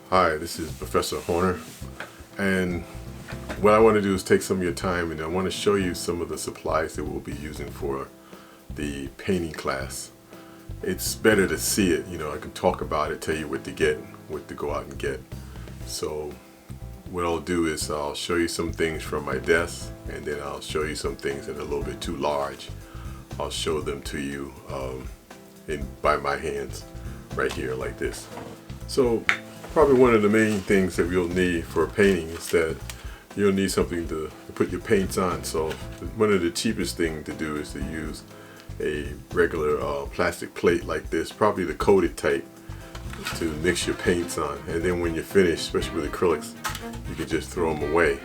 Hi, this is Professor Horner, and what I want to do is take some of your time and I want to show you some of the supplies that we'll be using for the painting class. It's better to see it, I can talk about it, tell you what to get, what to go out and get. So what I'll do is I'll show you some things from my desk, and then I'll show you some things that are a little bit too large. I'll show them to you by my hands right here like this. So probably one of the main things that you'll need for painting is that you'll need something to put your paints on. So one of the cheapest things to do is to use a regular plastic plate like this, probably the coated type, to mix your paints on. And then when you're finished, especially with acrylics, you can just throw them away.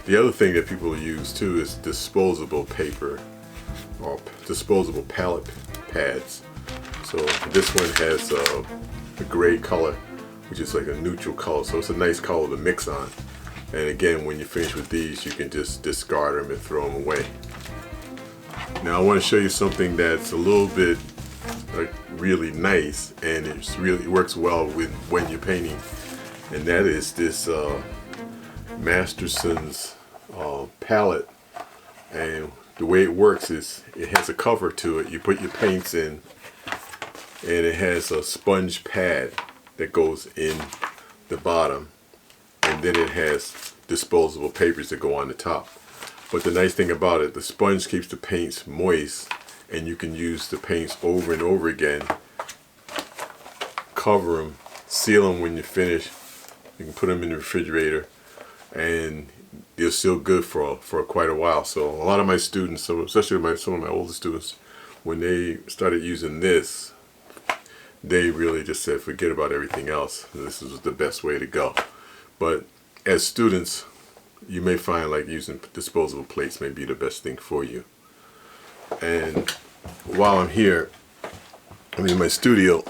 The other thing that people use too is disposable paper or disposable palette pads. So this one has a gray color, which is like a neutral color, so it's a nice color to mix on. And again, when you finish with these, you can just discard them and throw them away. Now I want to show you something that's a little bit really nice, and it works well when you're painting, and that is this Masterson's palette. And the way it works is it has a cover to it. You put your paints in, and it has a sponge pad that goes in the bottom, and then it has disposable papers that go on the top. But the nice thing about it, the sponge keeps the paints moist, and you can use the paints over and over again, cover them, seal them when you finish. You can put them in the refrigerator and they're still good for quite a while. So a lot of my students, especially some of my older students, when they started using this, they really just said forget about everything else. This is the best way to go. But as students, you may find like using disposable plates may be the best thing for you. And while I'm here, I'm in my studio,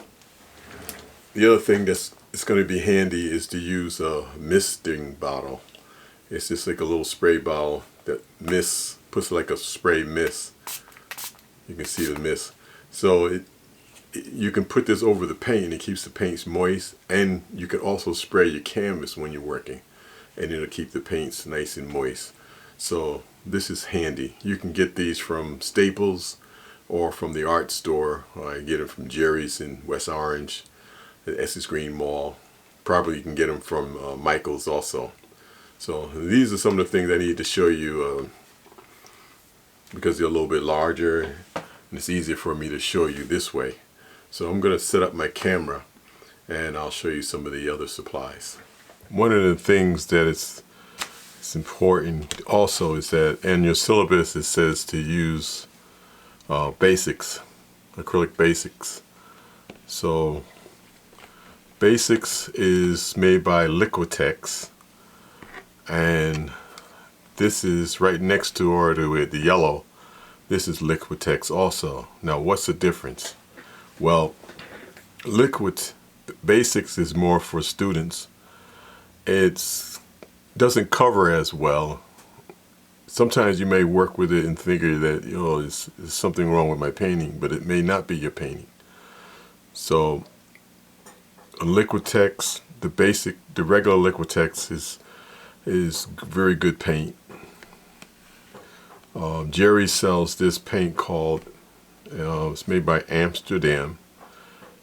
the other thing that's going to be handy is to use a misting bottle. It's just like a little spray bottle that puts like a spray mist. You can see the mist. So you can put this over the paint and it keeps the paints moist, and you can also spray your canvas when you're working, and it'll keep the paints nice and moist. So this is handy. You can get these from Staples or from the art store. I get them from Jerry's in West Orange, the Essex Green Mall. Probably you can get them from Michael's also. So these are some of the things I need to show you because they're a little bit larger and it's easier for me to show you this way. So I'm going to set up my camera and I'll show you some of the other supplies. One of the things that it's important also is that in your syllabus it says to use basics, acrylic basics. So basics is made by Liquitex, and this is right next to it, the yellow. This is Liquitex also. Now what's the difference? Well, Basics is more for students. It doesn't cover as well. Sometimes you may work with it and figure that there's something wrong with my painting, but it may not be your painting. So Liquitex, the regular Liquitex is very good paint. Jerry sells this paint called, it's made by Amsterdam,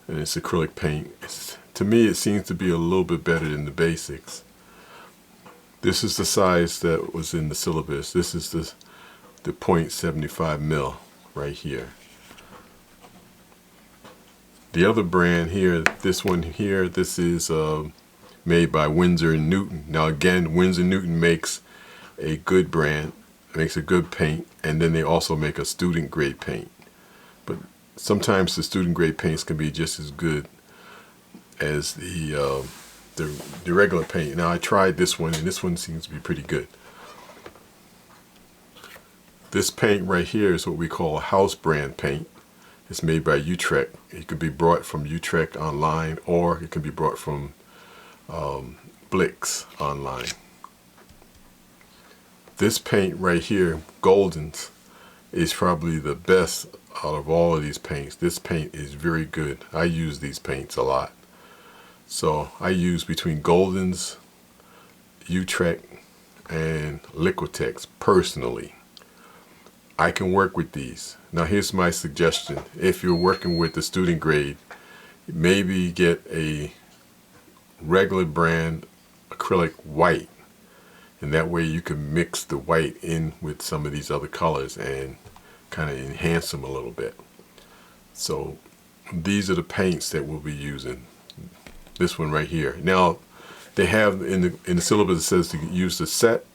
and it's acrylic paint. To me, it seems to be a little bit better than the basics. This is the size that was in the syllabus. This is the 0.75 mil right here. The other brand here, this one here, this is made by Winsor & Newton. Now again, Winsor & Newton makes a good brand, makes a good paint, and then they also make a student grade paint. But sometimes the student grade paints can be just as good as the regular paint. Now I tried this one, and this one seems to be pretty good. This paint right here is what we call house brand paint. It's made by Utrecht. It can be brought from Utrecht online, or it can be brought from Blix online. This paint right here, Golden's, is probably the best out of all of these paints. This paint is very good. I use these paints a lot. So I use between Golden's, Utrecht, and Liquitex personally. I can work with these. Now here's my suggestion. If you're working with the student grade, maybe get a regular brand acrylic white, and that way you can mix the white in with some of these other colors and kind of enhance them a little bit. So these are the paints that we'll be using. This one right here. Now they have in the syllabus it says to use the set,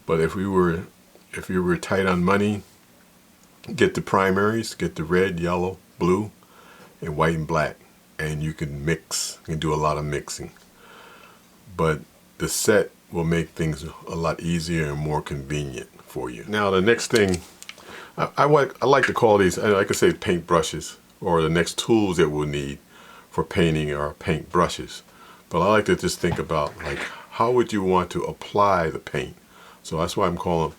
but if you were tight on money, get the primaries, get the red, yellow, blue, and white and black, and you can mix. You can do a lot of mixing. But the set will make things a lot easier and more convenient for you. Now the next thing, I like to call these, I could say paint brushes, or the next tools that we'll need for painting are paint brushes. But I like to just think about, like, how would you want to apply the paint? So that's why I'm calling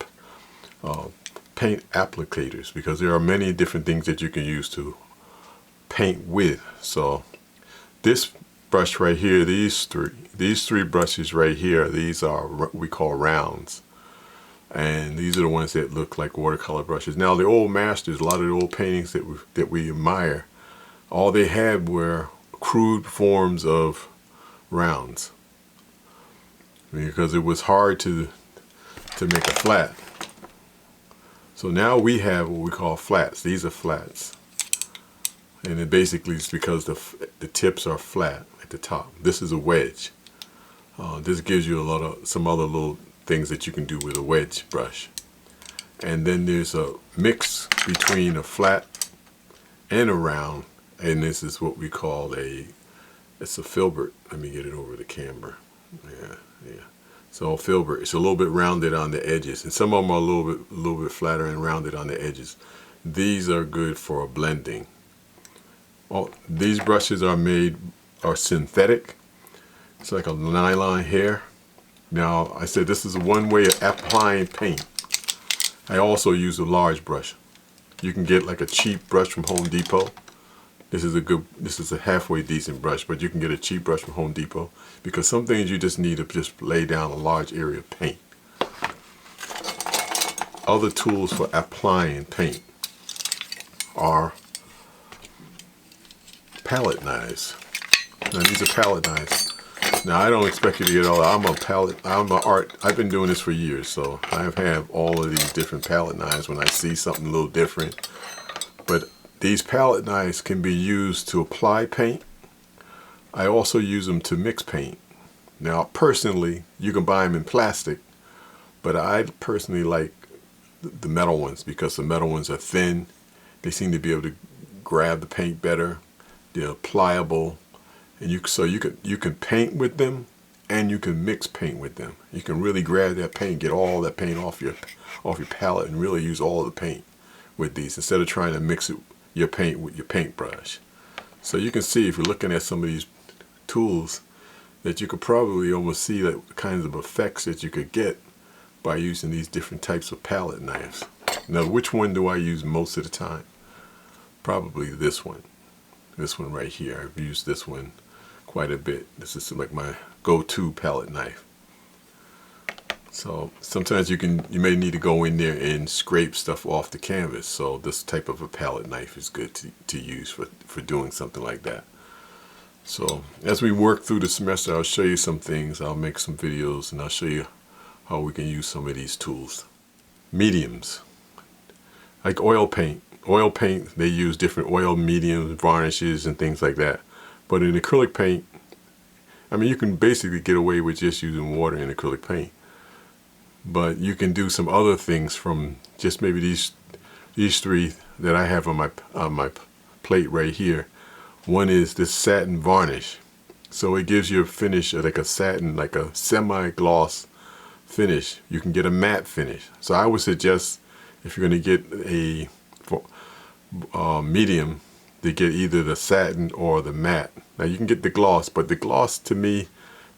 paint applicators, because there are many different things that you can use to paint with. So this brush right here, these three brushes right here, these are what we call rounds. And these are the ones that look like watercolor brushes. Now the old masters, a lot of the old paintings that we admire, all they had were crude forms of rounds, because it was hard to make a flat. So now we have what we call flats. These are flats, and it basically is because the tips are flat at the top. This is a wedge. This gives you some other little things that you can do with a wedge brush. And then there's a mix between a flat and a round, and this is what we call it's a filbert. Let me get it over the camera. Yeah. So filbert, it's a little bit rounded on the edges, and some of them are a little bit flatter and rounded on the edges. These are good for blending. These brushes are synthetic. It's like a nylon hair. Now I said this is one way of applying paint. I also use a large brush. You can get like a cheap brush from Home Depot. This is a halfway decent brush, but you can get a cheap brush from Home Depot, because some things you just need to just lay down a large area of paint. Other tools for applying paint are palette knives. Now these are palette knives. Now I don't expect you to get all that. I've been doing this for years, so I have all of these different palette knives when I see something a little different. But these palette knives can be used to apply paint. I also use them to mix paint. Now personally, you can buy them in plastic, but I personally like the metal ones, because the metal ones are thin. They seem to be able to grab the paint better. They're pliable, and you can paint with them, and you can mix paint with them. You can really grab that paint, get all that paint off your palette, and really use all the paint with these, instead of trying to mix your paint with your paintbrush. So you can see, if you're looking at some of these tools, that you could probably almost see the kinds of effects that you could get by using these different types of palette knives. Now, which one do I use most of the time? Probably this one. This one right here. I've used this one quite a bit. This is like my go-to palette knife. So sometimes you may need to go in there and scrape stuff off the canvas. So this type of a palette knife is good to use for doing something like that. So as we work through the semester, I'll show you some things. I'll make some videos, and I'll show you how we can use some of these tools. Mediums, like oil paint. Oil paint, they use different oil mediums, varnishes, and things like that. But in acrylic paint, I mean, you can basically get away with just using water in acrylic paint. But you can do some other things from just maybe these three that I have on my plate right here. One is this satin varnish. So it gives you a finish like a satin, like a semi-gloss finish. You can get a matte finish. So I would suggest, if you're going to get a medium, to get either the satin or the matte. Now you can get the gloss, but the gloss to me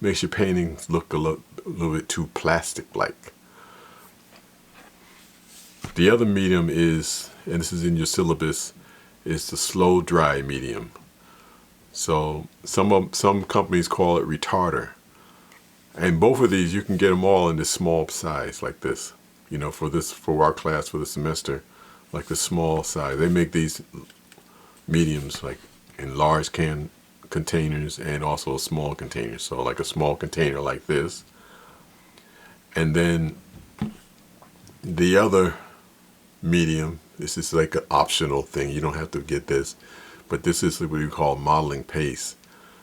makes your paintings look a little bit too plastic-like. The other medium is, and this is in your syllabus, is the slow dry medium. So some companies call it retarder. And both of these, you can get them all in this small size like this. You know, for our class for the semester, like the small size. They make these mediums like in large containers and also small containers. So like a small container like this. And then the other medium, this is like an optional thing. You don't have to get this. But this is what we call modeling paste.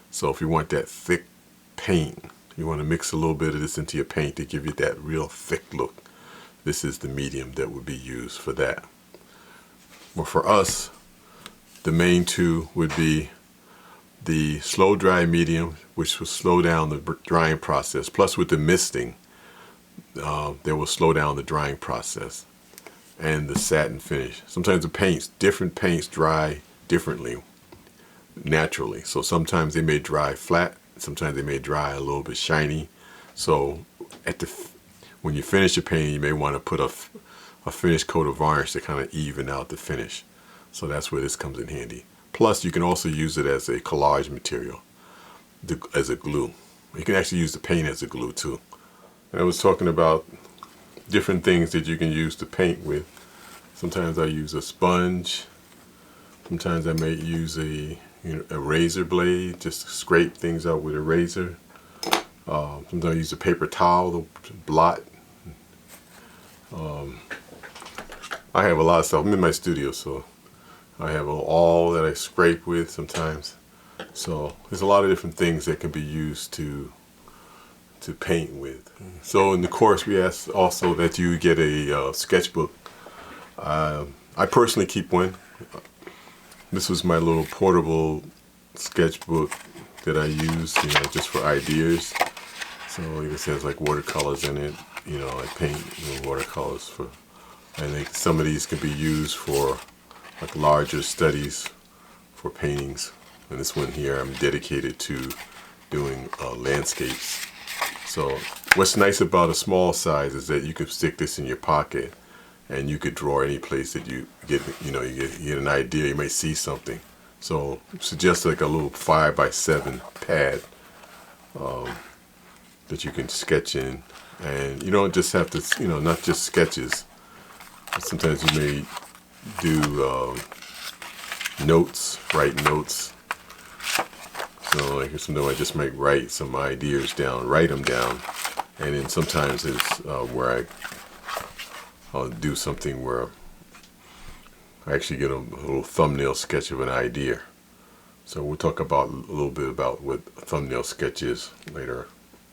So if you want that thick paint, you want to mix a little bit of this into your paint to give you that real thick look. This is the medium that would be used for that. Well, for us, the main two would be the slow dry medium, which will slow down the drying process. Plus with the misting, they will slow down the drying process. And the satin finish. Sometimes different paints dry differently, naturally. So sometimes they may dry flat, sometimes they may dry a little bit shiny. So when you finish your painting, you may want to put a finished coat of varnish to kind of even out the finish. So that's where this comes in handy. Plus you can also use it as a collage material, as a glue. You can actually use the paint as a glue too. And I was talking about different things that you can use to paint with. Sometimes I use a sponge. Sometimes I may use a razor blade just to scrape things out with a razor. Sometimes I use a paper towel to blot. I have a lot of stuff. I'm in my studio, so I have all that I scrape with sometimes. So there's a lot of different things that can be used to paint with. So in the course we ask also that you get a sketchbook. I personally keep one. This was my little portable sketchbook that I use, just for ideas. So it has like watercolors in it. I paint watercolors for. I think some of these can be used for like larger studies for paintings. And this one here, I'm dedicated to doing landscapes. So what's nice about a small size is that you can stick this in your pocket. And you could draw any place that you get, you get an idea, you might see something. So suggest like a little 5x7 pad that you can sketch in. And you don't just have to, not just sketches. Sometimes you may do notes, write notes. So like sometimes I just might write some ideas down, write them down. And then sometimes it's where I'll do something where I actually get a little thumbnail sketch of an idea. So we'll talk about a little bit about what a thumbnail sketch is later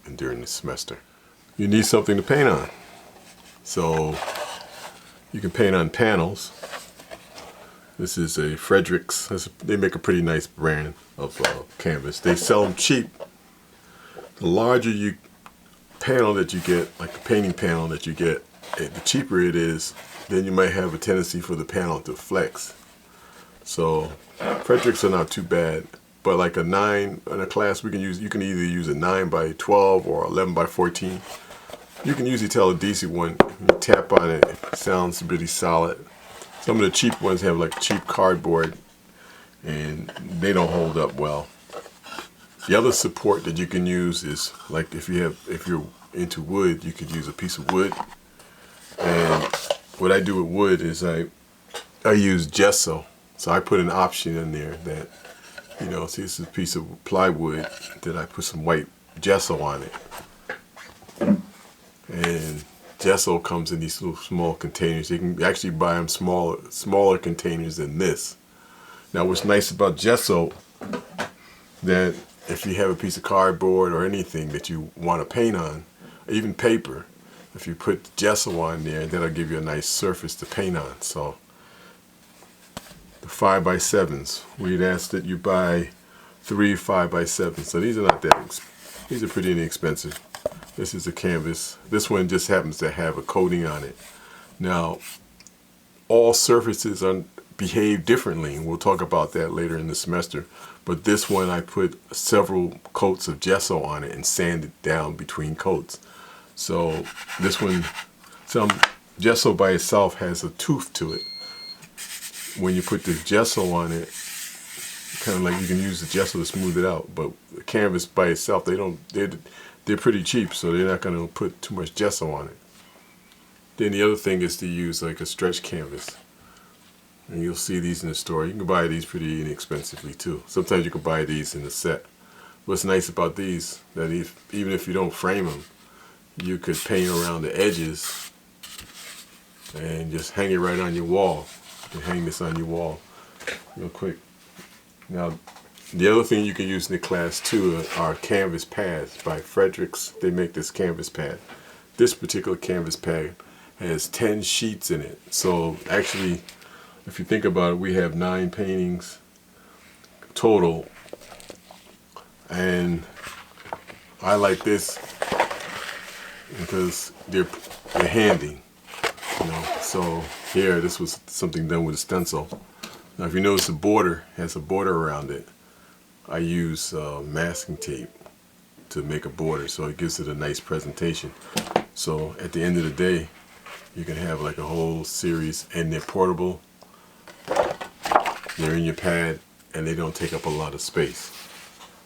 and during the semester. You need something to paint on. So you can paint on panels. This is a Frederick's. They make a pretty nice brand of canvas. They sell them cheap. The larger panel that you get, like a painting panel that you get, the cheaper it is, then you might have a tendency for the panel to flex. So Fredericks are not too bad, but like a 9 in a class, you can either use a 9x12 or 11x14. You can usually tell a decent one. You tap on it, it sounds really solid. Some of the cheap ones have like cheap cardboard, and they don't hold up well. The other support that you can use is like if you're into wood, you could use a piece of wood. And what I do with wood is I use gesso. So I put an option in there that, see, this is a piece of plywood that I put some white gesso on it. And gesso comes in these little small containers. You can actually buy them smaller containers than this. Now what's nice about gesso, that if you have a piece of cardboard or anything that you want to paint on, even paper, if you put gesso on there, that'll give you a nice surface to paint on. So the 5x7s, we'd ask that you buy 3 5x7s. So these are not that these are pretty inexpensive. This is a canvas. This one just happens to have a coating on it. Now, all surfaces behave differently, and we'll talk about that later in the semester. But this one, I put several coats of gesso on it and sanded down between coats. So this one, some gesso by itself has a tooth to it. When you put the gesso on it, kind of like you can use the gesso to smooth it out. But the canvas by itself, they're pretty cheap, so they're not going to put too much gesso on it. Then the other thing is to use like a stretch canvas. And you'll see these in the store. You can buy these pretty inexpensively too. Sometimes you can buy these in the set. What's nice about these, that even if you don't frame them, you could paint around the edges and just hang it right on your wall. You can hang this on your wall real quick. Now, the other thing you can use in the class too are canvas pads by Fredericks. They make this canvas pad. This particular canvas pad has 10 sheets in it. So actually, if you think about it, we have 9 paintings total, and I like this because they're handy, you know. So here, this was something done with a stencil. Now, if you notice, the border has a border around it. I use masking tape to make a border, so it gives it a nice presentation. So at the end of the day, you can have like a whole series, and they're portable. They're in your pad, and they don't take up a lot of space.